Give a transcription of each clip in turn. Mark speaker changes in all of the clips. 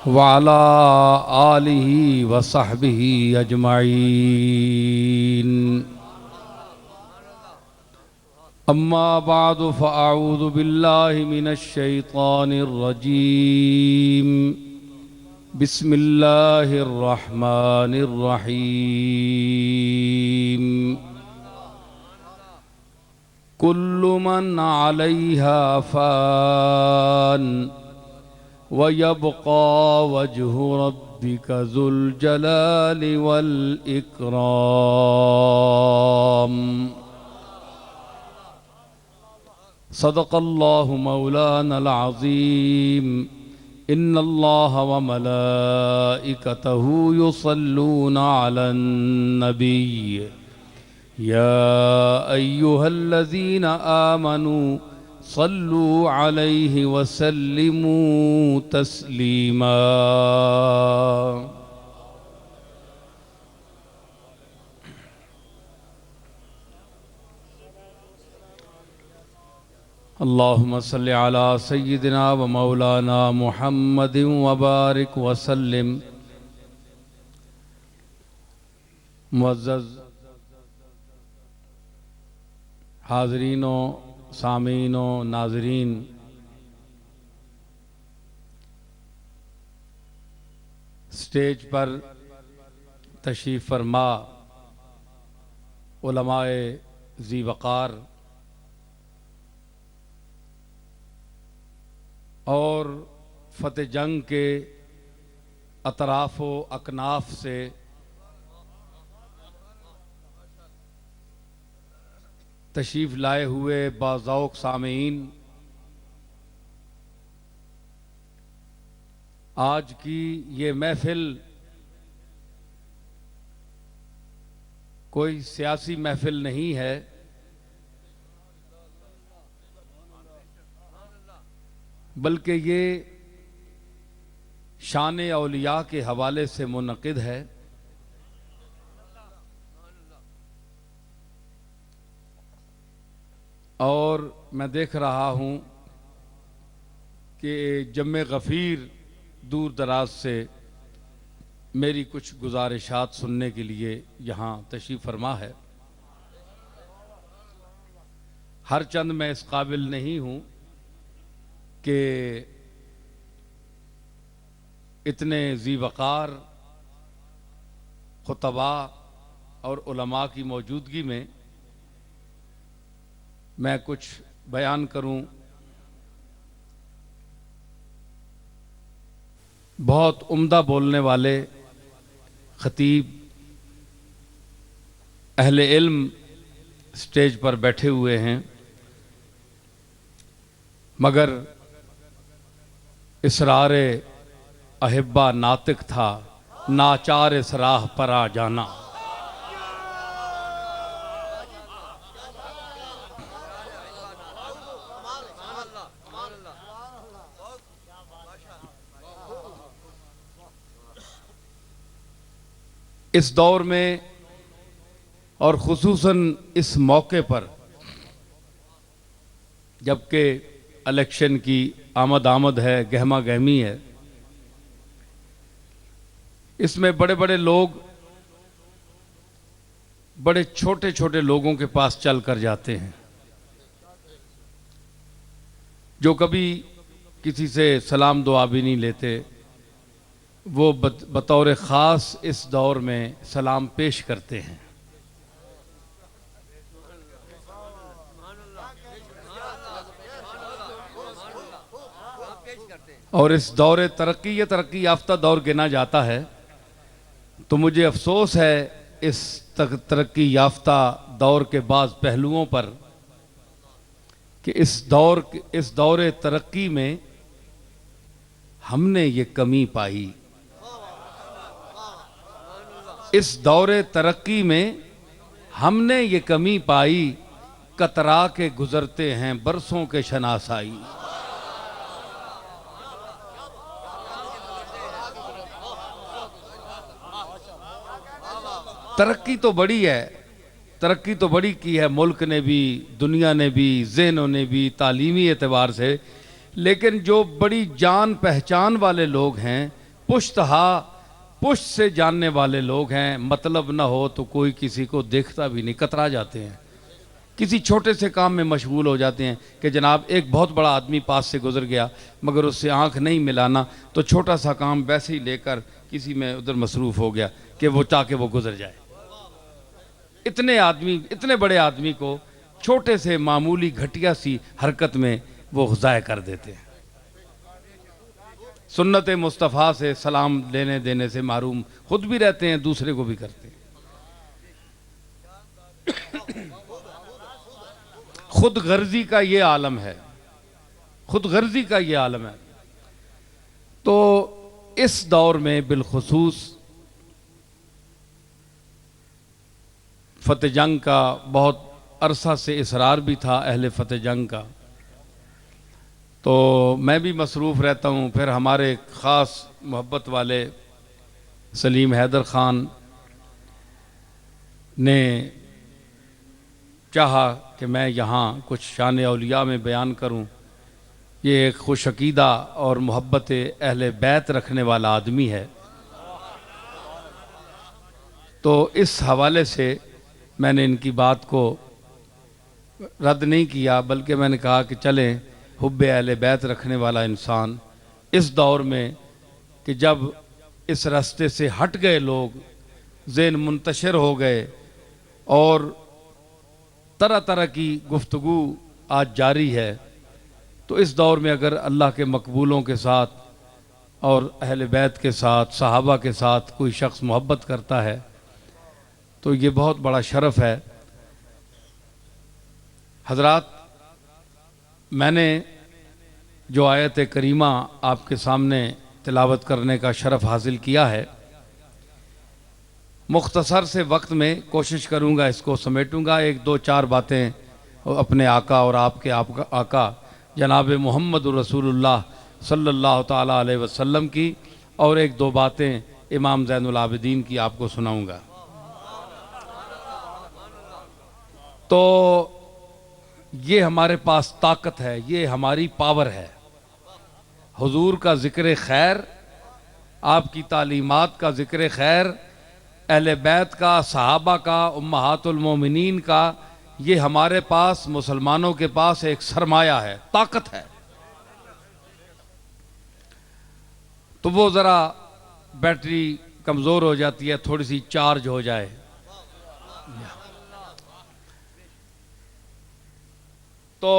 Speaker 1: वाला आलिही वसहबिही अजमाइन। अम्मा बादु फ़अऊज़ु बिल्लाहि मिनश शैतानिर रजीम। बिस्मिल्लाहिर रहमानिर रहीम। कुल्लु मन अलैहा फ़ान व यबक़ा वजहु रब्बिका ज़ुल जलालि वल इकराम। सदक़ल्लाहु मौलानल अज़ीम। इन्नल्लाह व मलाइकतहु युसल्लूना अलन नबी या अय्युहल्लज़ीना आमनू सल्लू अलैहि वसल्लिमू तस्लीमा। अल्लाहुम्मा सल्लि अला सय्यिदिना व मौलाना मुहम्मदिन व बारिक वसल्लिम। मुअज़्ज़ज़ हाज़रीनों, सामीनों, नाज़रीन, स्टेज पर तशरीफ़ फरमा उलमाए ज़ी वक़ार और फ़तेह जंग के अतराफ़ व अकनाफ़ से तशरीफ़ लाए हुए बाज़ौक़ सामीन, आज की ये महफ़िल कोई सियासी महफ़िल नहीं है, बल्कि ये शान औलिया के हवाले से मुनक़िद है। और मैं देख रहा हूँ कि जम्मे गफ़ीर दूर दराज से मेरी कुछ गुजारिशात सुनने के लिए यहाँ तशरीफ़ फरमा है। हर चंद मैं इस काबिल नहीं हूँ कि इतने ज़ी वक़ार खुतबा और उलमा की मौजूदगी में मैं कुछ बयान करूं। बहुत उम्दा बोलने वाले ख़तीब अहले इल्म स्टेज पर बैठे हुए हैं, मगर इसरारे अहिब्बा नातिक था, नाचार सराह पर आ जाना। इस दौर में और ख़ुसूसन इस मौके पर जबकि इलेक्शन की आमद है, गहमा गहमी है, इसमें बड़े बड़े लोग बड़े छोटे छोटे लोगों के पास चल कर जाते हैं, जो कभी किसी से सलाम दुआ भी नहीं लेते। वो बतौर ख़ास इस दौर में सलाम पेश करते हैं। और इस दौर तरक्की याफ्ता दौर गिना जाता है। तो मुझे अफसोस है इस तरक्की याफ्ता दौर के बाज़ पहलुओं पर कि इस दौर तरक्की में हमने ये कमी पाई। इस दौरे तरक्की में हमने ये कमी पाई, कतरा के गुजरते हैं बरसों के शनासाई। तरक्की तो बड़ी है, तरक्की तो बड़ी की है मुल्क ने भी, दुनिया ने भी, ज़हनों ने भी, तालीमी एतबार से, लेकिन जो बड़ी जान पहचान वाले लोग हैं पुश्तहा, पुश्त से जानने वाले लोग हैं, मतलब ना हो तो कोई किसी को देखता भी नहीं, कतरा जाते हैं, किसी छोटे से काम में मशगूल हो जाते हैं कि जनाब एक बहुत बड़ा आदमी पास से गुजर गया मगर उससे आंख नहीं मिलाना, तो छोटा सा काम वैसे ही लेकर किसी में उधर मसरूफ़ हो गया कि वो ताकि वो गुजर जाए। इतने आदमी, इतने बड़े आदमी को छोटे से मामूली घटिया सी हरकत में वो ज़ाय कर देते हैं। सुन्नत मुस्तफ़ा से सलाम लेने देने से मारूम खुद भी रहते हैं, दूसरे को भी करते हैं। खुद गर्जी का ये आलम है, खुद गर्जी का ये आलम है। तो इस दौर में बिलखुसूस फतेह जंग का बहुत अरसा से इसरार भी था अहले फतेह जंग का, तो मैं भी मसरूफ़ रहता हूँ। फिर हमारे ख़ास मोहब्बत वाले सलीम हैदर ख़ान ने चाहा कि मैं यहाँ कुछ शान औलिया में बयान करूँ। ये एक खुशअक़ीदा और मोहब्बत अहले बैत रखने वाला आदमी है, तो इस हवाले से मैंने इनकी बात को रद्द नहीं किया, बल्कि मैंने कहा कि चलें, हुब्बे अहले बैत रखने वाला इंसान इस दौर में कि जब इस रास्ते से हट गए लोग, ज़हन मुंतशिर हो गए और तरह तरह की गुफ्तगू आज जारी है, तो इस दौर में अगर अल्लाह के मकबूलों के साथ और अहले बैत के साथ, सहाबा के साथ कोई शख्स मोहब्बत करता है तो ये बहुत बड़ा शरफ़ है। हज़रात, मैंने जो आयत करीमा आपके सामने तिलावत करने का शरफ़ हासिल किया है, मुख्तसर से वक्त में कोशिश करूँगा इसको समेटूँगा। एक दो चार बातें अपने आका और आपके आका जनाब मोहम्मद रसूलुल्लाह सल्लल्लाहु ताला अलैहि वसल्लम की और एक दो बातें इमाम ज़ैनुल आबिदीन की आपको सुनाऊँगा। तो ये हमारे पास ताकत है, ये हमारी पावर है। हुजूर का ज़िक्र खैर, आपकी तालीमात का ज़िक्र खैर, अहले बैत का, सहाबा का, उम्महातुल मोमिनीन का, ये हमारे पास मुसलमानों के पास एक सरमाया है, ताकत है। तो वो ज़रा बैटरी कमज़ोर हो जाती है, थोड़ी सी चार्ज हो जाए। तो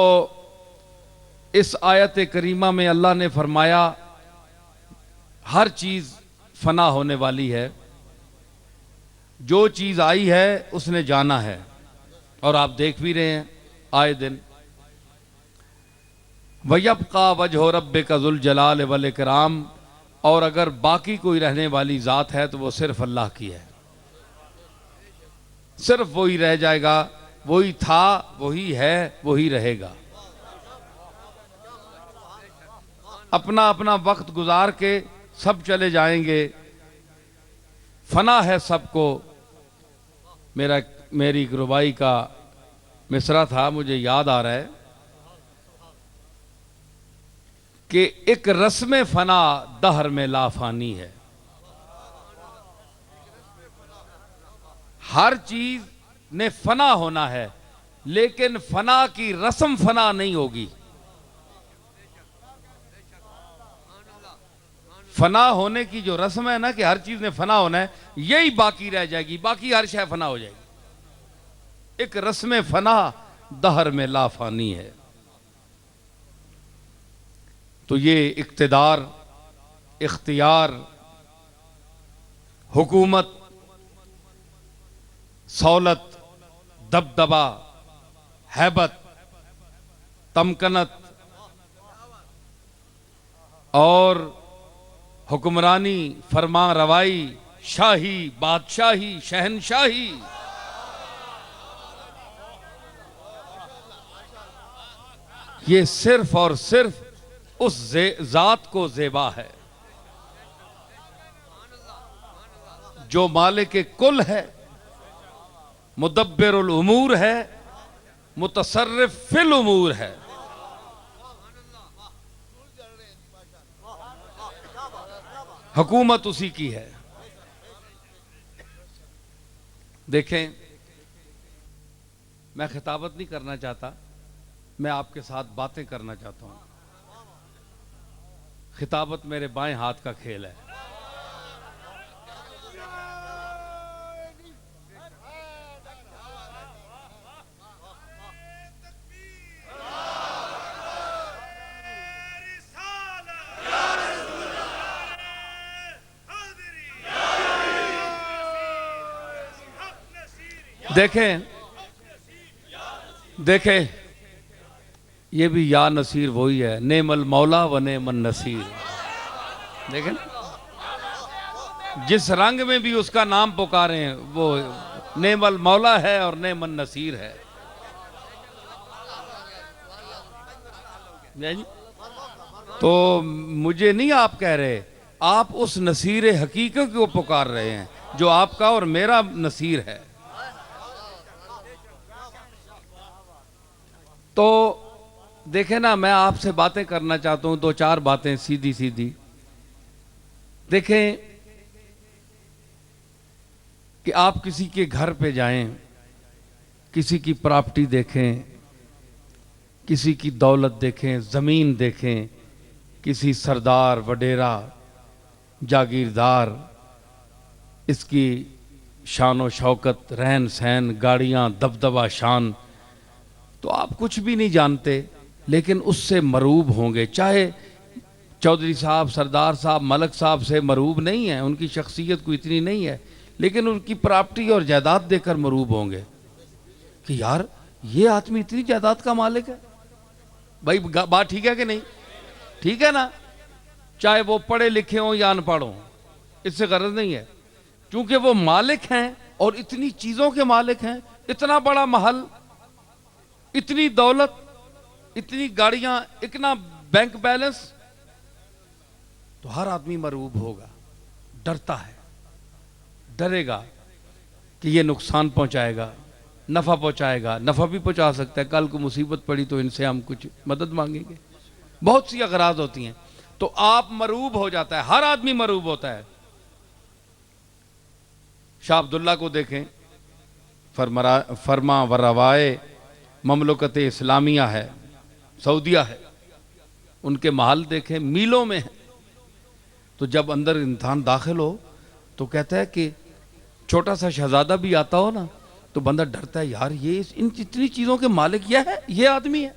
Speaker 1: इस आयत करीमा में अल्लाह ने फरमाया हर चीज़ फना होने वाली है, जो चीज़ आई है उसने जाना है, और आप देख भी रहे हैं आए दिन। वयब्का वजह रब्बिका ज़ुल जलाल वल इकराम, और अगर बाकी कोई रहने वाली ज़ात है तो वो सिर्फ अल्लाह की है, सिर्फ वही रह जाएगा, वही था, वही है, वही रहेगा। अपना अपना वक्त गुजार के सब चले जाएंगे, फना है सबको। मेरी एक रुबाई का मिसरा था, मुझे याद आ रहा है कि एक रस्म फना दहर में लाफानी है। हर चीज ने फना होना है, लेकिन फना की रस्म फना नहीं होगी। फना होने की जो रस्म है ना कि हर चीज ने फना होना है, यही बाकी रह जाएगी, बाकी हर शय फना हो जाएगी। एक रस्म फना दहर में लाफानी है। तो ये इक्तिदार, इख्तियार, हुकूमत, सौलत, दबदबा, हैबत, तमकनत और हुक्मरानी, फरमा रवाई, शाही, बादशाही, शहनशाही, ये सिर्फ और सिर्फ उस जात को ज़ेबा है जो मालिक कुल है, मुदब्बिरुल उमूर है, मुतसर्रिफ फिल उमूर है। हुकूमत उसी की है। देखें, मैं खिताबत नहीं करना चाहता, मैं आपके साथ बातें करना चाहता हूं। खिताबत मेरे बाएं हाथ का खेल है। देखें देखें, ये भी या नसीर वही है, नेमल मौला व नेमन नसीर। देखें, जिस रंग में भी उसका नाम पुकारे हैं वो नेमल मौला है और नेमन नसीर है। तो मुझे नहीं आप कह रहे, आप उस नसीर हकीकत को पुकार रहे हैं जो आपका और मेरा नसीर है। तो देखें ना, मैं आपसे बातें करना चाहता हूं, दो चार बातें सीधी सीधी। देखें कि आप किसी के घर पे जाएं, किसी की प्रॉपर्टी देखें, किसी की दौलत देखें, ज़मीन देखें, किसी सरदार वडेरा जागीरदार, इसकी शान व शौकत, रहन सहन, गाड़ियां, दबदबा शान, तो आप कुछ भी नहीं जानते, लेकिन उससे मरूब होंगे। चाहे चौधरी साहब, सरदार साहब, मलक साहब से मरूब नहीं है, उनकी शख्सियत कोई इतनी नहीं है, लेकिन उनकी प्रॉपर्टी और जायदाद देकर मरूब होंगे कि यार ये आदमी इतनी जायदाद का मालिक है। भाई बात ठीक है कि नहीं? ठीक है ना? चाहे वो पढ़े लिखे हों या अनपढ़ हों, इससे गरज नहीं है, क्योंकि वो मालिक हैं और इतनी चीजों के मालिक हैं, इतना बड़ा महल, इतनी दौलत, इतनी गाड़ियां, इतना बैंक बैलेंस, तो हर आदमी मरूब होगा, डरता है, डरेगा कि ये नुकसान पहुंचाएगा, नफा पहुंचाएगा, नफा भी पहुंचा सकता है, कल को मुसीबत पड़ी तो इनसे हम कुछ मदद मांगेंगे, बहुत सी अगराज होती हैं, तो आप मरूब हो जाता है, हर आदमी मरूब होता है। शाह अब्दुल्ला को देखें, फरमा व रवाए ममलकत इस्लामिया है, सऊदिया है, उनके महल देखें मीलों में है। तो जब अंदर इंसान दाखिल हो तो कहता है कि छोटा सा शहजादा भी आता हो ना तो बंदा डरता है, यार ये इन इतनी चीजों के मालिक यह है, ये आदमी है।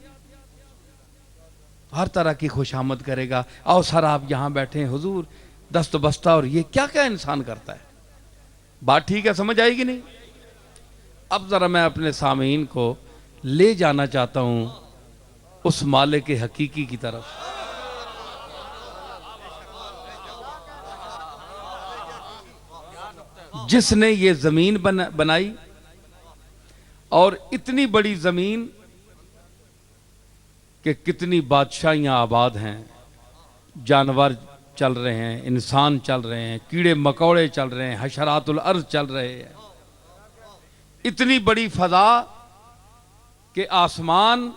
Speaker 1: हर तरह की खुशामद करेगा, आओ सर आप यहां बैठे हैं हुजूर, दस्त बस्ता, और ये क्या क्या इंसान करता है। बात ठीक है, समझ आएगी नहीं? अब जरा मैं अपने सामीन को ले जाना चाहता हूं उस मालिक के हकीकी की तरफ। जिसने ये जमीन बनाई, और इतनी बड़ी जमीन कि कितनी बादशाहियां आबाद हैं, जानवर चल रहे हैं, इंसान चल रहे हैं, कीड़े मकोड़े चल रहे हैं, हशरातुल अर्ज चल रहे हैं, इतनी बड़ी फजा कि आसमान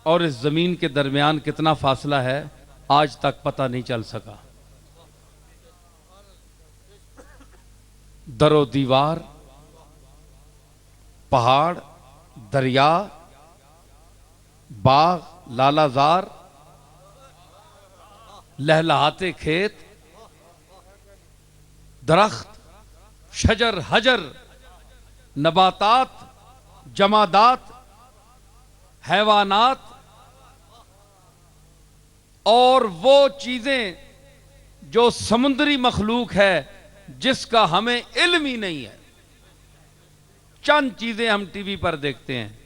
Speaker 1: और इस जमीन के दरमियान कितना फासला है आज तक पता नहीं चल सका। दरो दीवार, पहाड़, दरिया, बाग, लालाजार, लहलहाते खेत, दरख्त, शजर हजर, नबातात, जमादात, हैवानात, और वो चीजें जो समुद्री मखलूक है जिसका हमें इल्म ही नहीं है। चंद चीजें हम टीवी पर देखते हैं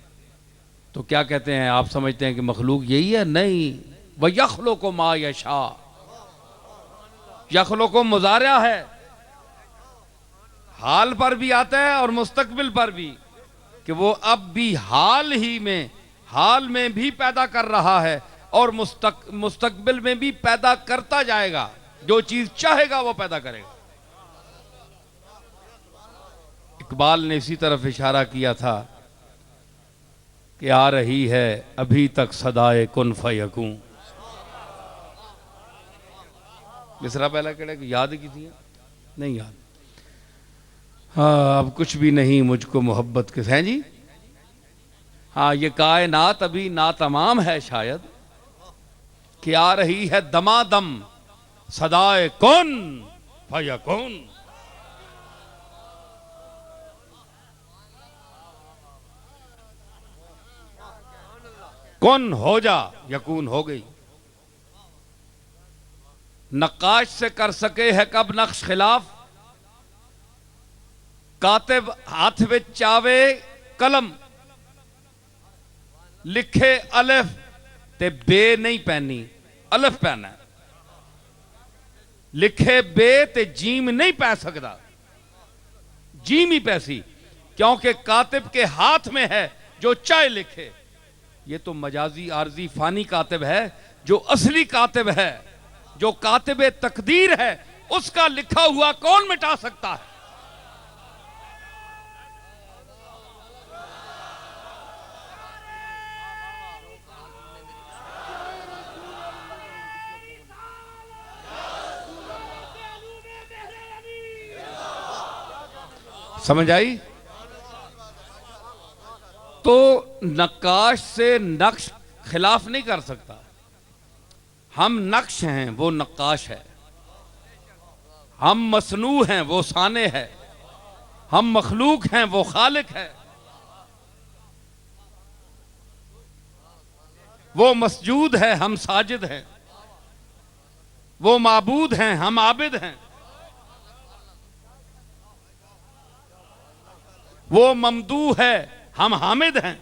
Speaker 1: तो क्या कहते हैं, आप समझते हैं कि मखलूक यही है? नहीं, वह यखलो को मा यशा, यखलो को मुजारिया है, हाल पर भी आता है और मुस्तकबिल पर भी, कि वो अब भी हाल में भी पैदा कर रहा है और मुस्तकबिल में भी पैदा करता जाएगा। जो चीज चाहेगा वो पैदा करेगा। इकबाल ने इसी तरफ इशारा किया था कि आ रही है अभी तक सदाए कुन फयकूं। मिसरा पहला केड़ा याद की नहीं याद। हाँ अब कुछ भी नहीं मुझको मोहब्बत के हैं जी। हाँ ये कायनात अभी ना तमाम है शायद कि आ रही है दमादम सदाए कौन फयकून। कौन हो जा यकून हो गई। नक्काश से कर सके है कब नक्श खिलाफ, कातिब हाथ में चावे कलम, लिखे अलिफ ते बे नहीं पैनी अलिफ पैना, लिखे बे ते जीम नहीं पै सकता, जीम ही पैसी, क्योंकि कातिब के हाथ में है जो चाहे लिखे। ये तो मजाजी आरजी फानी कातिब है, जो असली कातिब है, जो कातिब तकदीर है, उसका लिखा हुआ कौन मिटा सकता है। समझ आई? तो नक्काश से नक्श खिलाफ नहीं कर सकता। हम नक्श हैं वो नक्काश है, हम मसनू हैं वो साने है, हम मखलूक हैं वो खालिक है, वो मसजूद है हम साजिद हैं, वो माबूद हैं हम आबिद हैं, वो ममदू है हम हामिद हैं,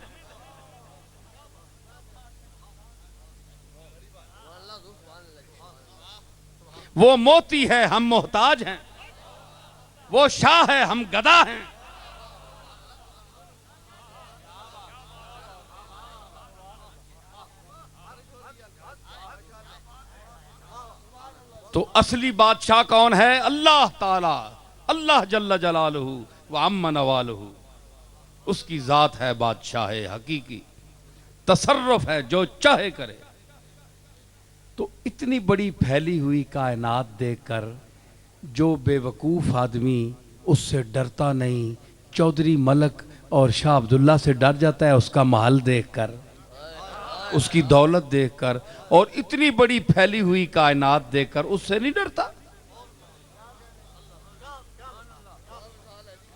Speaker 1: वो मोती है हम मोहताज हैं, वो शाह है हम गदा हैं। तो असली बादशाह कौन है? अल्लाह ताला, अल्लाह जल्ल जलालहू व अम्मा नवालहू। उसकी जात है बादशाह है हकीकी, तसर्रुफ है जो चाहे करे। तो इतनी बड़ी फैली हुई कायनात देखकर जो बेवकूफ़ आदमी उससे डरता नहीं, चौधरी मलक और शाह अब्दुल्ला से डर जाता है उसका महल देखकर, उसकी दौलत देखकर, और इतनी बड़ी फैली हुई कायनात देखकर उससे नहीं डरता।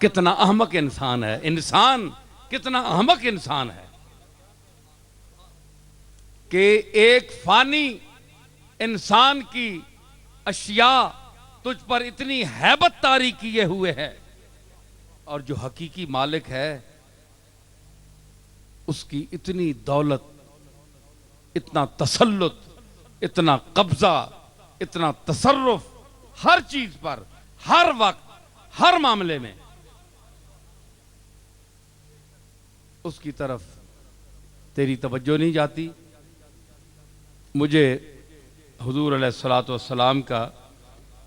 Speaker 1: कितना अहमक इंसान है, इंसान कितना अहमक इंसान है कि एक फानी इंसान की अशिया तुझ पर इतनी हैबत तारी किए हुए है, और जो हकीकी मालिक है उसकी इतनी दौलत, इतना तसल्लुत, इतना कब्जा, इतना तसर्रुफ हर चीज पर, हर वक्त, हर मामले में। उसकी तरफ तेरी तवज्जो नहीं जाती। मुझे हुजूर अलैहिस्सलातु वस्सलाम का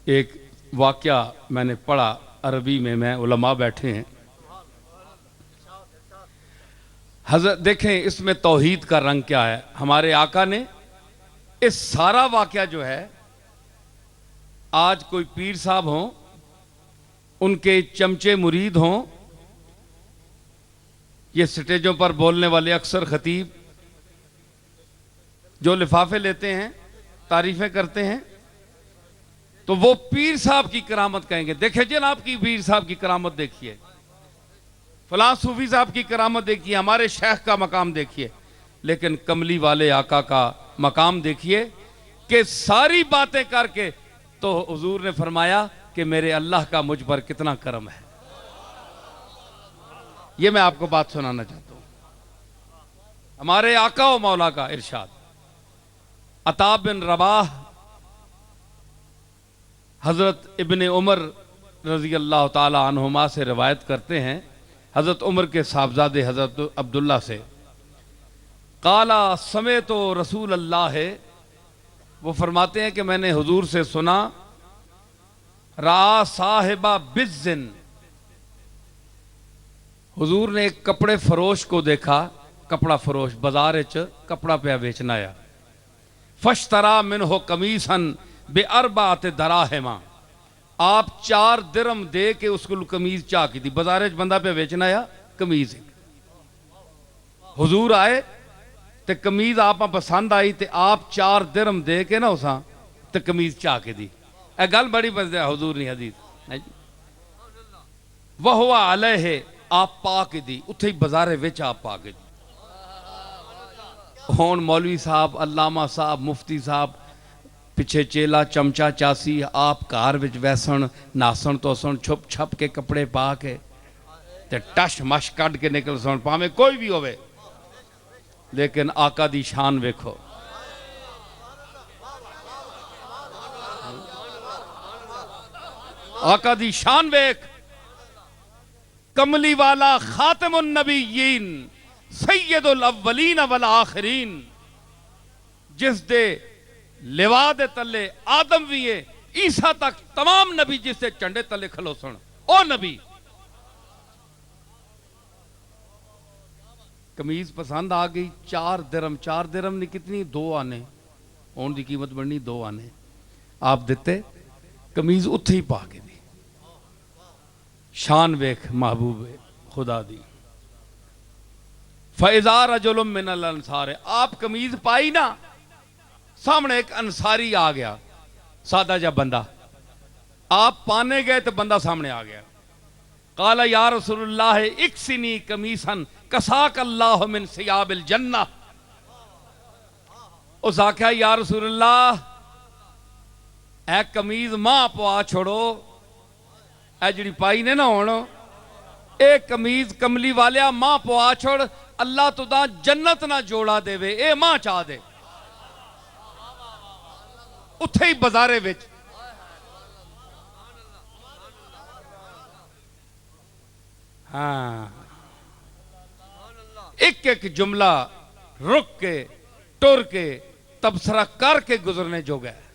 Speaker 1: एक वाक़या मैंने पढ़ा अरबी में, मैं उलमा बैठे हैं। हज़रत देखें इसमें तौहीद का रंग क्या है। हमारे आका ने इस सारा वाक़या जो है, आज कोई पीर साहब हों, उनके चमचे मुरीद हों, ये स्टेजों पर बोलने वाले अक्सर खतीब जो लिफाफे लेते हैं, तारीफें करते हैं, तो वो पीर साहब की करामत कहेंगे। देखिए जनाब की पीर साहब की करामत देखिए, फलां सूफी साहब की करामत देखिए, हमारे शेख का मकाम देखिए, लेकिन कमली वाले आका का मकाम देखिए कि सारी बातें करके तो हुजूर ने फरमाया कि मेरे अल्लाह का मुझ पर कितना करम है। ये मैं आपको बात सुनाना चाहता हूं। हमारे आका व मौला का इरशाद, अता बिन रबाह हजरत इब्ने उमर रजी अल्लाह ताला अन्हुमा से रिवायत करते हैं, हजरत उमर के साहबजादे हजरत अब्दुल्ला से, काला समय तो रसूल अल्लाह है, वो फरमाते हैं कि मैंने हुजूर से सुना, रा साहिबा बिज़्ज़िन, हुजूर ने एक कपड़े फरोश को देखा, कपड़ा फरोश बाजार च कपड़ा पे बेचना आया, फश्तरा मिन हो कमीसन बेअरबात दराहिमा, आप 4 दिरहम दे के उसको कमीज चाह की थी। बाजारे च बंदा पे बेचना या कमीज हुजूर आए ते कमीज आप पसंद आई ते आप 4 दिरहम दे के ना उसा ते कमीज चाह के दी। ए गल बड़ी बस हुजूर नहीं हदीस वह हुआ अलह है, आप पा के दी उत्थे ही बाजारे विच आप पा के दी। हुण मौलवी साहब, अल्लामा साहब, मुफ्ती साहब पिछे चेला चमचा चासी आप घर विच वैसन नासन तोसन छुप छप के कपड़े पा के ते टश मश कढ़ के निकल सन, भावें कोई भी होवे, लेकिन आका दी शान वेखो। आका दी शान वेख, कमली वाला खातिमुन नबीयीन सैयदुल अव्वलीन वल आखिरीन, जिस दे लिवा दे तले आदम भी है ईसा तक तमाम नबी जिससे झंडे तले खलो सन, ओ नबी। कमीज पसंद आ गई, 4 दिरहम, 4 दिरहम ने कितनी 2 आने, उनकी कीमत बननी 2 आने, आप देते कमीज उत्थे ही पा के दी। शान वेख महबूब खुदा दी। फैज़ा रजुलुम मिनल अंसार, आप कमीज पाई ना, सामने एक अंसारी आ गया, सादा जा बंदा, आप पाने गए तो बंदा सामने आ गया। काला या रसूलुल्लाह इक्सिनी कमीसन कसाक अल्लाह मिन सियाबिल जन्नह, उस आख्या या रसूलुल्लाह ए कमीज मां पवा छोड़ो, ए जिहड़ी पाई ने ना हुण ए कमीज कमली वालिया मां पवा छोड़, अल्लाह तुदा जन्नत ना जोड़ा देवे, ए मां चाह दे। उत्थे ही बाजारे विच हाँ एक एक जुमला रुक के टुर के तबसरा करके गुजरने जोगा है।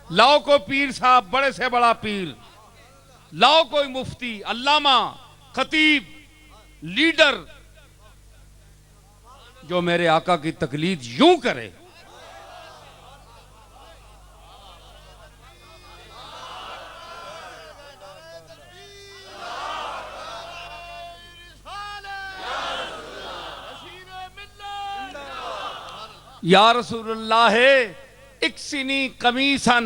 Speaker 1: लाओ को पीर साहब, बड़े से बड़ा पीर, लाओ कोई मुफ्ती, अल्लामा, खतीब, लीडर, जो मेरे आका की तकलीद यूं करे। या रसूलुल्लाह इक्सिनी कमीसन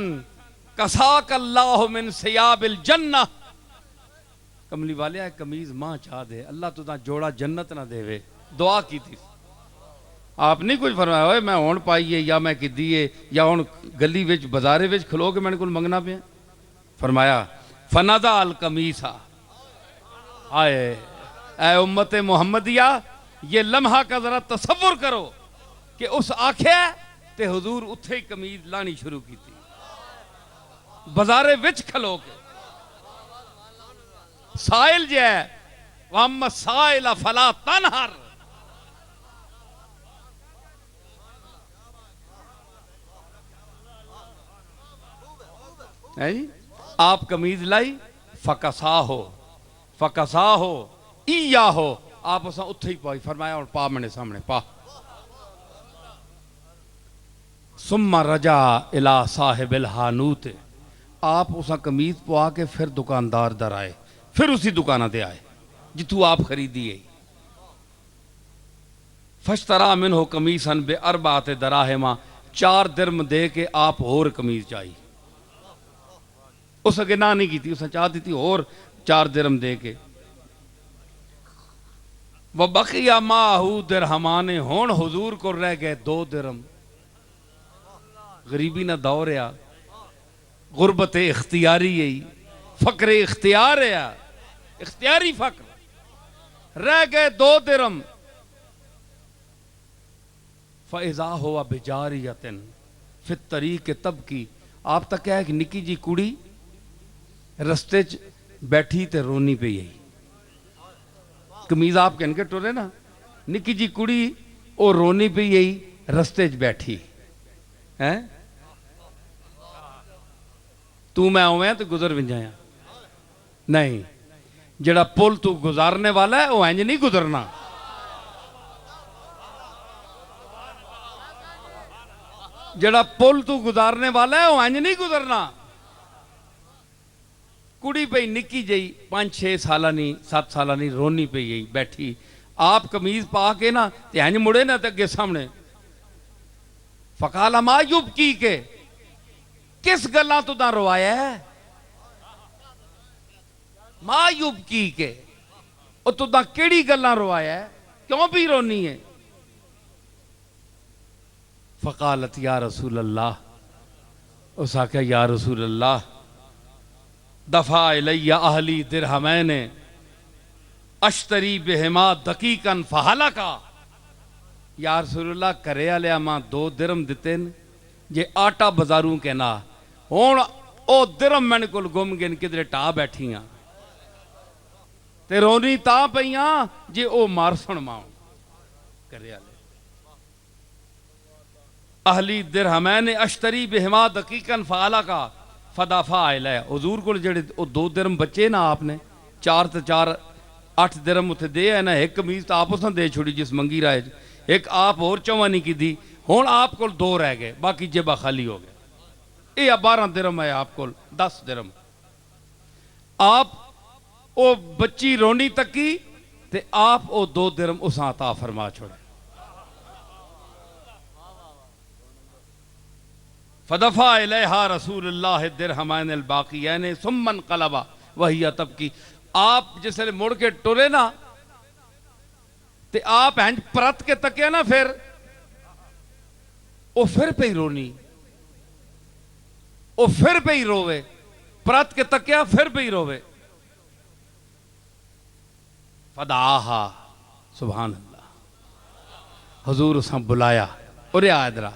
Speaker 1: कसाक अल्लाह मिन सियाबिल जन्नह, कमली वाले कमीज मां चाह दे, अल्लाह तुदा जोड़ा जन्नत ना देवे। दुआ की थी, आप नहीं कुछ फरमाया मैं हुण पाईए या मैं किदी है या हुण गली विच बाजारे विच खलो के मैंने को मंगना पे। फरमाया फनादा अल कमीसा, आए ऐ उम्मत मुहम्मदिया, ये लम्हा का जरा तसव्वुर करो कि उस आख्या ते हुजूर उत्थे ही कमीज लानी शुरू की थी, बाजारे विच खलो के। साइल जे है वम साइल फला तनहर, आप कमीज लाई, फकसा हो इया हो, आप उस उत्थे ही पाई। फरमाया और पा मेरे सामने पा। सुम्मा रजा इला साहिबिल हानूत, आप उस कमीज पवा के फिर दुकानदार दर आए, फिर उसी दुकाना ते आए जितू आप खरीदी है। फश्तरा मिन हो कमीसन बे अरबात दराहिमा, 4 दिरहम दे के आप होर कमीज चाहिए। उस अगे ना नहीं की, उस चाह दी थी और 4 दिरहम दे के। वह बकिया माहू दिरहमाने, होन हुजूर को रह गए 2 दिरहम। गरीबी ना दौर आ, गुरबत इख्तियारी है, फकरे इख्तियार है, इख्तियारी फक्र, रह गए 2 दिरहम। फैजा हुआ बिजारियतिन फिर तरीक तब की, आप तक क्या है कि निकी जी कुड़ी रस्ते च बैठी ते रोनी पे आई। कमीज आप कहन के टुरे ना, निकी जी कुड़ी ओ रोनी पे आई रस्ते च बैठी है। तू मैं उवें तो गुजर भी जाया नहीं, जड़ा पुल तू गुजारने वाला है वह इंज नहीं गुजरना। जड़ा पुल तू गुजारने वाला है वह इंज नहीं गुजरना। कुड़ी पई निक्की जई 5-6 साल नहीं 7 साल नहीं रोनी पई गई बैठी आप कमीज पा के ना ते इंज मुड़े ना ते अगे सामने फकाला मायूब की के किस गल्ला तुदा रोवाया है मायूब की के तुदा केड़ी गल्ला रोवाया है क्यों भी रोनी है। फ़कालत या रसूल अल्लाह उस आख्या या रसूल अल्लाह दफ़ा इलैया अहली दिरहमैन अश्तरी बिहिमा दकीकन फहलका या रसूल अल्लाह करे आलिया मां 2 दिरम दिते न जे आटा बाजारू कहना हुण ओ दिरम मैंने कोल गुम गए किधरे टा बैठियां ते रोनी ता पईयां जे ओ मारसण मां करे आले अहली दिरहमैन अश्तरी बिहिमा दकीकन फाला का फदाफा आयल है हजूर को जेड़े 2 दिरम बच्चे ना आपने 4 ते 4 8 दिरम उत्थे दे है ना एक कमीज तो आप उसने दे छोड़ी जिस मंगी राय एक आप और चौवा नहीं की दी हुण आप को 2 रह गए बाकी जेबा खाली हो गया ये 12 दिरम है आप को 10 दिरम आप ओ बच्ची रोनी तकी ते आप ओ 2 दिरम उस अता फरमा छोड़े फदफा इलैहा रसूलुल्लाह दिरहमैन अलबाक़ियैन सुम्मन क़लबा वहिया तबकी आप जिसले मुड़ के टुरे ना ते आप इंज परत के तकिया ना फिर ओ फिर पे ही रोनी ओ फिर पे ही रोवे परत के तकिया फिर पे ही रोवे फदाहा सुभान अल्लाह हुजूर उस बुलाया और आदरा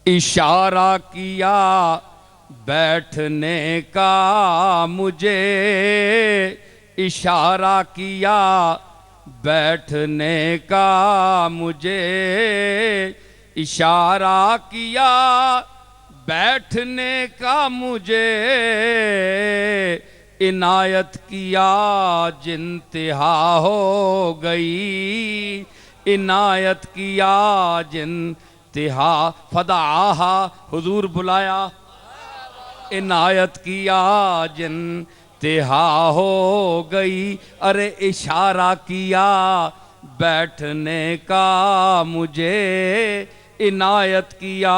Speaker 1: इशारा किया बैठने का मुझे इशारा किया बैठने का मुझे इशारा किया बैठने का मुझे इनायत किया जिंतिहा हो गई इनायत किया जिंतिहा फदाहा हुजूर बुलाया इनायत किया जिंतिहा हो गई अरे इशारा किया बैठने का मुझे इनायत किया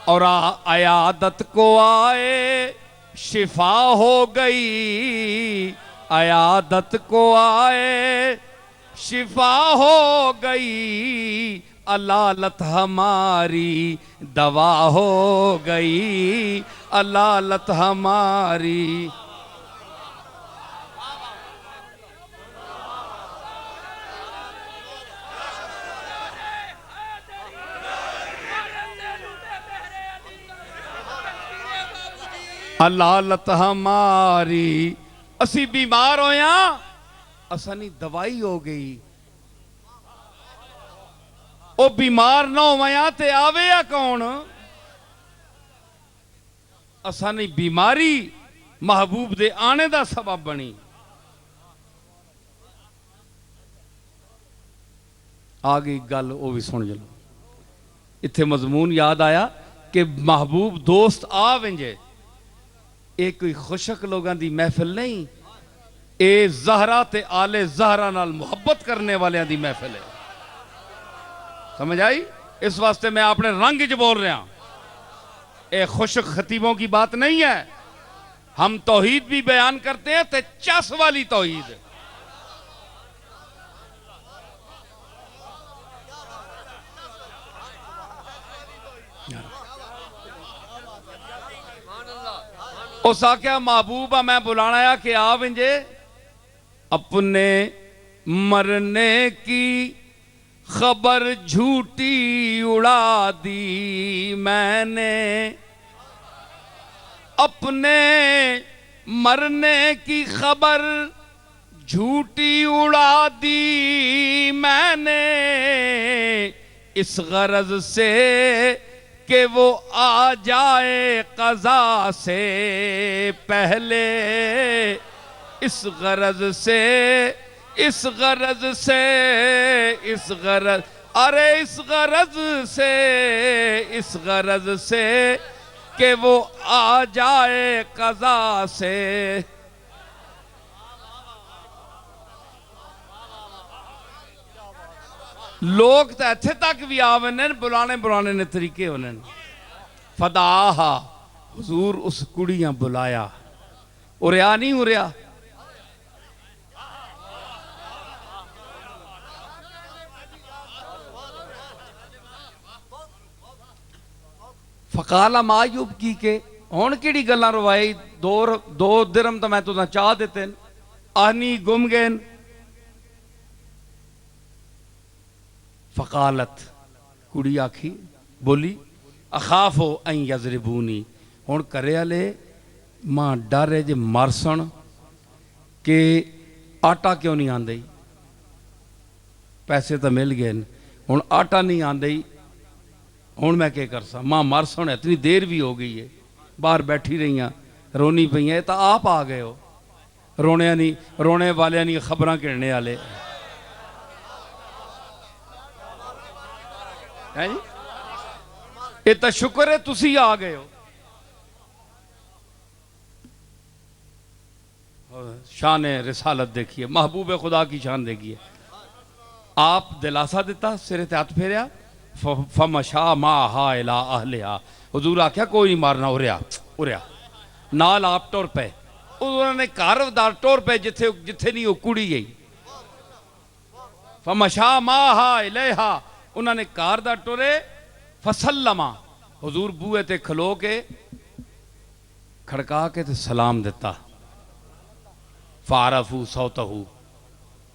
Speaker 1: और अयादत को आए शिफा हो गई अयादत को आए शिफा हो गई अलालत हमारी दवा हो गई अलालत हमारी अलालत हमारी असी बीमार होया असानी दवाई हो गई ओ बीमार ना होया ते आवे या कौन असानी बीमारी महबूब दे आने दा सबब बनी आ गई गल वो भी सुन लो इत्थे मजमून याद आया कि महबूब दोस्त आ वेंजे ये कोई खुशक लोगों की महफिल नहीं ये ज़हरा ते आले ज़हरा नाल मुहब्बत करने वाले की महफिल है समझ आई इस वास्ते मैं अपने रंग च बोल रहा ये खुशक खतीबों की बात नहीं है हम तौहीद भी बयान करते हैं ते चस वाली तौहीद उस आख्या महबूबा मैं बुलाना है कि आ विंजे अपने मरने की खबर झूठी उड़ा दी मैंने अपने मरने की खबर झूठी उड़ा दी मैंने इस गरज से कि वो आ जाए कज़ा से पहले इस गरज से इस गरज से, इस गरज, अरे इस गरज से, इस गरज से कि वो आ जाए कज़ा से। लोग तो इत्थे तक भी आवे बुलाने बुलाने ने तरीके होने। फदाहा, हुजूर उस कुड़ियां बुलाया, उरिया नहीं उरिया। फकाला मायूब की के हुण किहड़ी गल्लां रवाई, दो दिरम तो मैं तुसा चाह दिते आनी गुम गए। फकालत, कुड़ी आखी बोली, अखाफो अं यजरिबूनी, हुण करे आले मां डर है जे मारसन के आटा क्यों नहीं आंदे, पैसे तो मिल गए हुण आटा नहीं आंदे, हुण मैं क्या कर सा, मां मारसन इतनी देर भी हो गई है, बाहर बैठी रही रोनी पई, तो आप आ गए हो, रोने नहीं, रोने वाले नहीं खबरां कहने वाले है जी। ये तो शुक्र है तुसी आ गए हो। शान रिसालत देखिए, महबूब खुदा की शान देखिए। आप दिलासा दिता, सिरे ते हाथ फेरिया, फमशा माहा इला अहलिहा, हुजूर आख्या कोई नहीं मारना, उरिया उरिया नाल आप टुर पे। उन्होंने कारवदार टुर पे जिथे जिथे नहीं वो कुड़ी गई। फमशा माहा इलेहा, उन्होंने कारदार टुरे। फसल्लमा, हुजूर बूहे ते खलो के खड़का के ते सलाम दिता। फारफू सौतहू,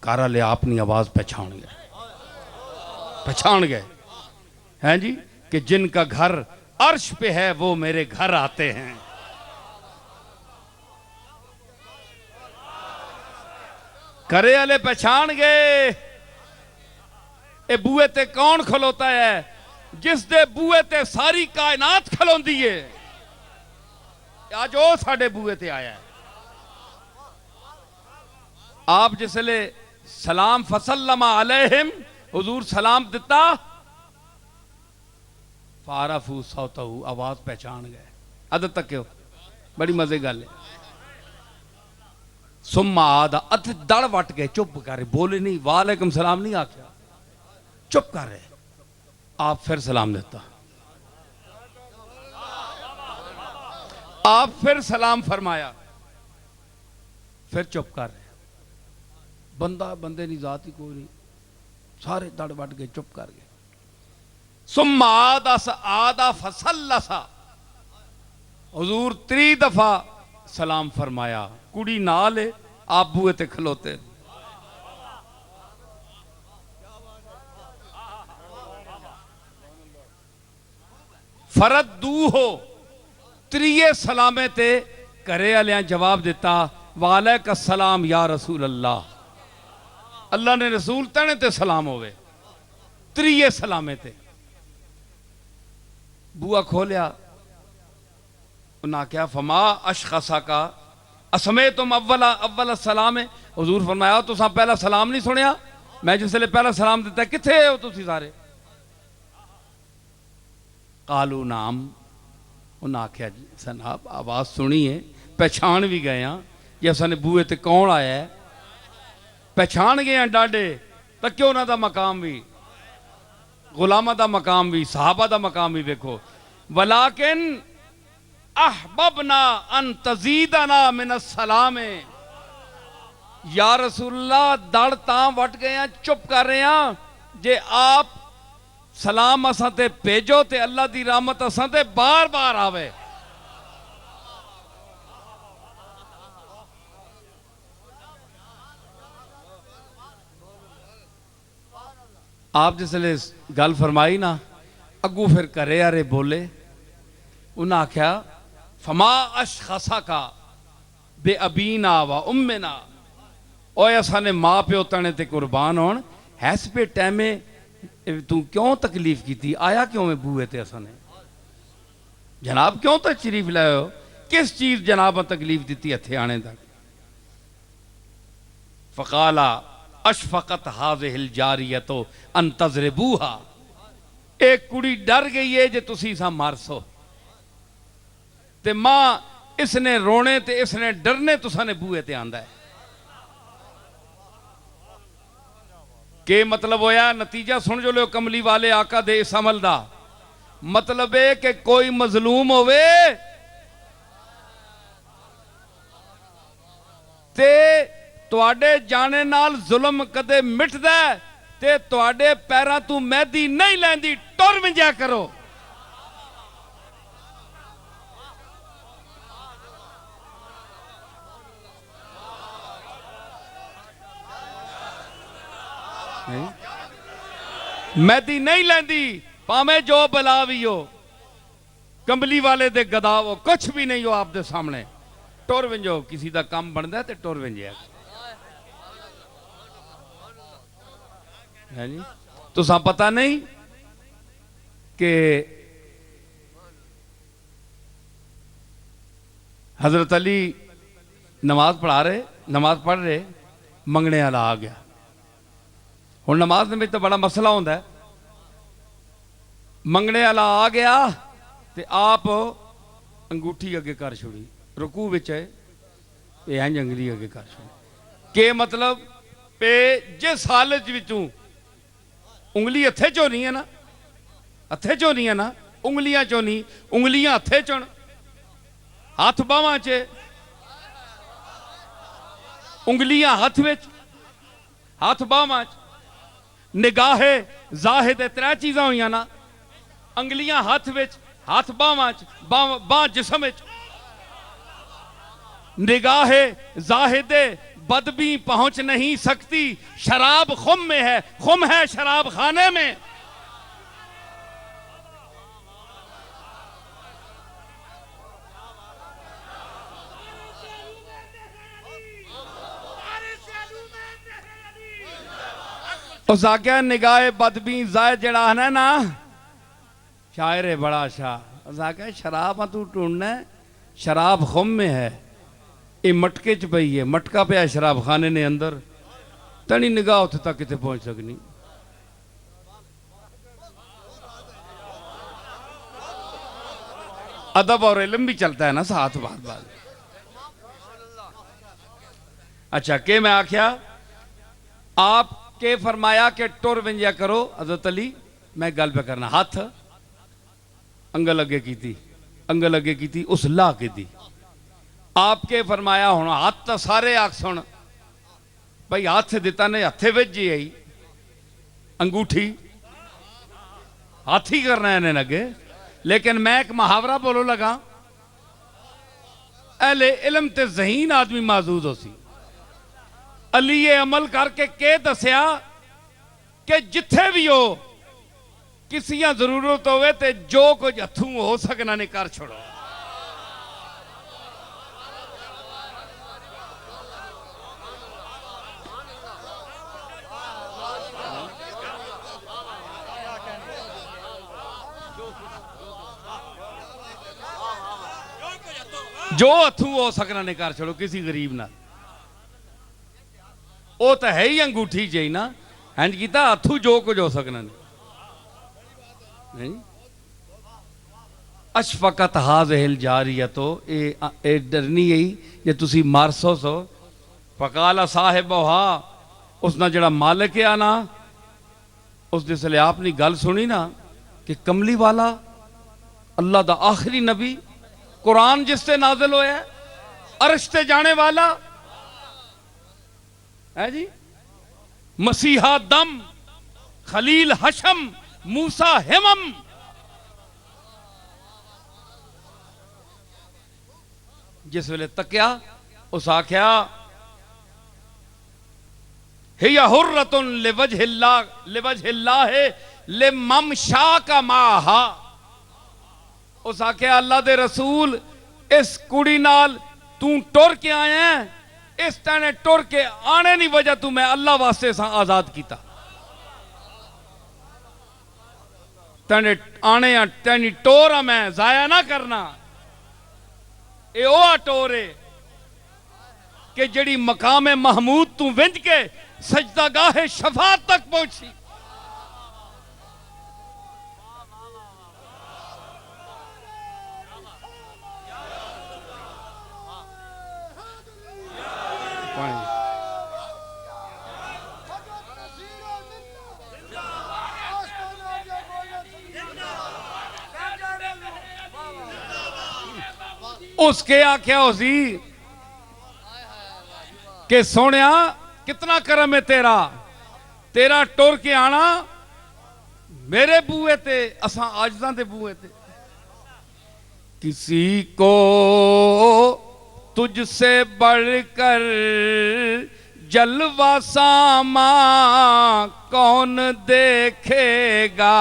Speaker 1: कारा ले अपनी आवाज पहचान गए, पहचान गए हैं जी कि जिनका घर अर्श पे है वो मेरे घर आते हैं। करे वाले पहचान गए, ए बूहे ते कौन खलोता है, जिस दे बूहे ते सारी कायनात खलोंदी है। आज वो साडे बूहे ते आया है। आप जिसले सलाम फसल्लमा अलैहिम, हुजूर सलाम दिता, फारफू सौतहू, आवाज पहचान गए। अद तक क्यों, बड़ी मजे गल है। सुम्मा आदा, अध दड़ वट गए, चुप कर, बोले नहीं, वालेकुम सलाम नहीं आख्या, चुप कर रहे। आप फिर सलाम देता, आप फिर सलाम फरमाया, फिर चुप कर रहे। बंदा बंदे नहीं, जात ही कोई नहीं, सारे दड़ वट गए, चुप कर गए। सुम्मा आदा फसल्लसा, हुजूर 3 दफा सलाम फरमाया, कुड़ी नाल है, आप बूहे ते खलोते। फरद दू हो, 3 सलामे ते करे आलियां जवाब दिता, वालेकुम सलाम या रसूल अल्लाह, अल्लाह ने रसूल तने ते सलाम होवे। 3 सलामे ते बुआ खोलिया, उन्हें आख्या फमा अशखसा का असमे तुम अव्वला अव्वल सलाम है। हुजूर फरमाया तुसा पहला सलाम नहीं सुनिया, मैं जिसले पहला सलाम दिता, किथे हो तुसी सारे। कालू नाम, उन्हें आख्या जी सनाब आवाज सुनी है, पहचान भी गए हैं, ये असाने बूहे ते कौन आया है, पहचान गए हैं डाडे, तक्यो उन्हों का मकाम भी, गुलामा दा मकाम भी, सहाबा दा मकाम भी देखो। वलाकिन अहबबना अन तजीदना मिन सलामे, या रसूलुल्लाह दड़ तां वट गए हैं, चुप कर रहे हैं, जे आप सलाम असां ते भेजो ते अल्लाह दी रहमत असां ते बार बार आवे। आप जिसले गल फरमाई ना, अगू फिर करे यारे बोले, उन्हें आख्या फमा अशखसा का बे अबीना व उम्मेना, ओए असाने माँ प्यो तने ते कुर्बान होन, हैस पे टैमे तू क्यों तकलीफ की थी, आया क्यों मैं बूहे ते असाने, जनाब क्यों तशरीफ लाए हो, किस चीज जनाब तकलीफ दी इत्थे आने तक। फकाला अशफकत हाज़िहिल जारियतो अन तज़रिबूहा, एक कुड़ी डर गई है जे तुसी इसा मारसो, ते मां इसने रोने ते इसने डरने तुसा ने बूहे ते आंदा है। के मतलब होया, नतीजा सुन जो लो कमली वाले आका दे इस अमल दा। मतलब है कि कोई मजलूम होवे ते तुहाडे जाने नाल जुल्म कदे मिटदा ते तुहाडे पैरां तू मैदी नहीं लैंदी, टुर विंजिया करो। मैदी नहीं लैंदी, भावें जो बला भी हो, कंबली वाले दे गदा हो, कुछ भी नहीं हो आप दे सामने, टुर विंजो। किसी का काम बनता है तो टुर विंजिया है जी। तुसा पता नहीं कि हजरत अली नमाज पढ़ा रहे, नमाज पढ़ रहे, मंगने वाला आ गया। हुण नमाज में तो बड़ा मसला होता है। मंगने वाला आ गया तो आप अंगूठी अगे कर छोड़ी, रुकू विच है इंज अंगली अगे कर छोड़ी। के मतलब पे जिस हालत विचों उंगली हथे चो नहीं है ना, हथे चो नहीं है ना, उंगलियां चो नहीं, उंगलियां हथे चो, हाथ बावां च, उंगलियां हाथ विच, हाथ बावां च, निगाहे जाहिद त्रै चीज़ां हुई ना, अंगलियां हाथ विच, हाथ बावां च, बांह जिस्म विच। निगाहे जाहिदे बदबी पहुंच नहीं सकती, शराब खुम में है, खुम है शराब खाने में। उस आख्या निगाहे बदबी जायद जड़ा है ना, शायर है बड़ा शाह। उस आख्या शराब तू ढूंढना, शराब खुम में है, ये मटके च पई है, मटका पे शराब खाने ने अंदर, तनी निगाह उत तक कितने पहुंच सकनी। अदब और इल्म भी चलता है ना साथ बात बात। अच्छा के मैं आख्या आप के फरमाया के टुर विंजिया करो। हज़रत अली मैं गल पे करना, हाथ अंगल अगे की, अंगल अगे की, उस ला के दी। आपके फरमाया हूं हाथ तो सारे आख सुन भाई, हाथ दिता ने हथे विच जी आई अंगूठी, हाथ ही करना है इन्हें अगे। लेकिन मैं एक मुहावरा बोलो लगा, अहले इल्म ते ज़हीन आदमी मौजूद हो सी। अली ये अमल करके के दसिया कि जिथे भी हो किसी जरूरत होवे ते जो कुछ हथों हो सकना ने कर छोड़ो। जो हथू हो सकना ने कर छोड़ो किसी गरीब ना, वो तो है ही अंगूठी जी ना, इंज किया हथू जो कुछ हो सकना नहीं। अशफकत हाज़िहिल जारियतो, ए डरनी यही जे तुसी मारसो सो। फकाला साहिब हा, उसना जड़ा मालिक आ ना, उस जिसले आपने गल सुनी ना कि कमली वाला अल्लाह दा आखिरी नबी, कुरान जिससे नाजिल होया, अर्श ते जाने वाला है जी, मसीहा दम, खलील हशम, मूसा हिमम, जिस वेले तकिया उस आख्या हिया हुर्रतुन लिवजहिल्लाह लिमम शाह का माहा। उस आख्या अल्लाह दे रसूल इस कुड़ी नाल तू टुर के आया, इस तने टुर के आने दी वजह तू मैं अल्लाह वास्ते सा आजाद किया। तने आने तेनी टोर मैं जाया ना करना, ये ओ टोर है। कि जड़ी मकाम महमूद तू विंज के सजदागाह शफात तक पहुंची। उसके आख्या उसी कि सोनिया कितना करम है तेरा, तेरा टुर के आना मेरे बूए ते, असा आजदा दे बूए ते। किसी को तुझसे बढ़कर जलवा सामा कौन देखेगा,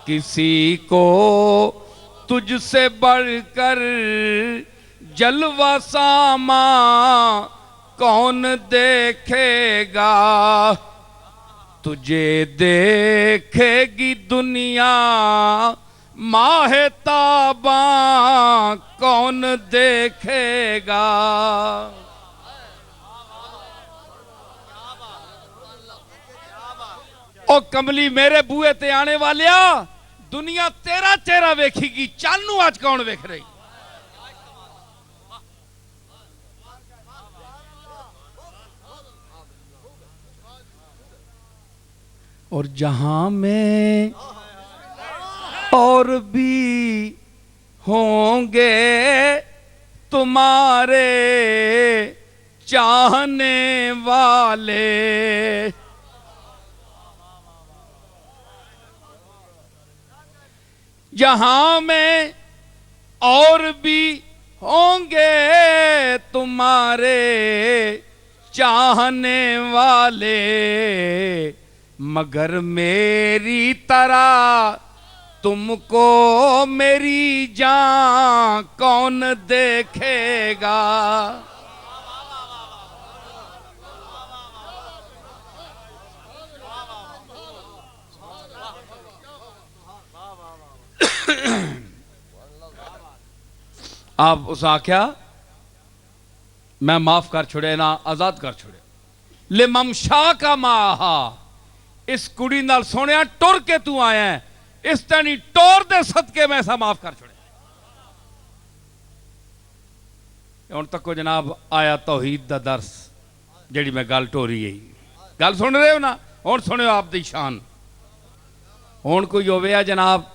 Speaker 1: किसी को तुझसे बढ़कर जलवा सामा कौन देखेगा, तुझे देखेगी दुनिया माहे ताबा कौन देखेगा। ओ कमली मेरे बूए ते आने वालिया, दुनिया तेरा चेहरा वेखेगी, चालू आज कौन वेख रही। और जहां में और भी होंगे तुम्हारे चाहने वाले, जहां में और भी होंगे तुम्हारे चाहने वाले, मगर मेरी तरह तुमको मेरी जान कौन देखेगा। आप उस आख्या मैं माफ कर छोड़े ना आजाद कर छोड़े, ले ममशा का माहा, इस कुड़ी नाल सोनिया टुर के तू आया है, इस तनी टोर दे सदके मैं ऐसा माफ कर छोड़े। हुण तक को जनाब आया तौहीद दा दर्स, जेड़ी मैं गल टोरी है, गल सुन रहे हो ना, हुण सुनियो आप दी शान। हुण कोई होवे जनाब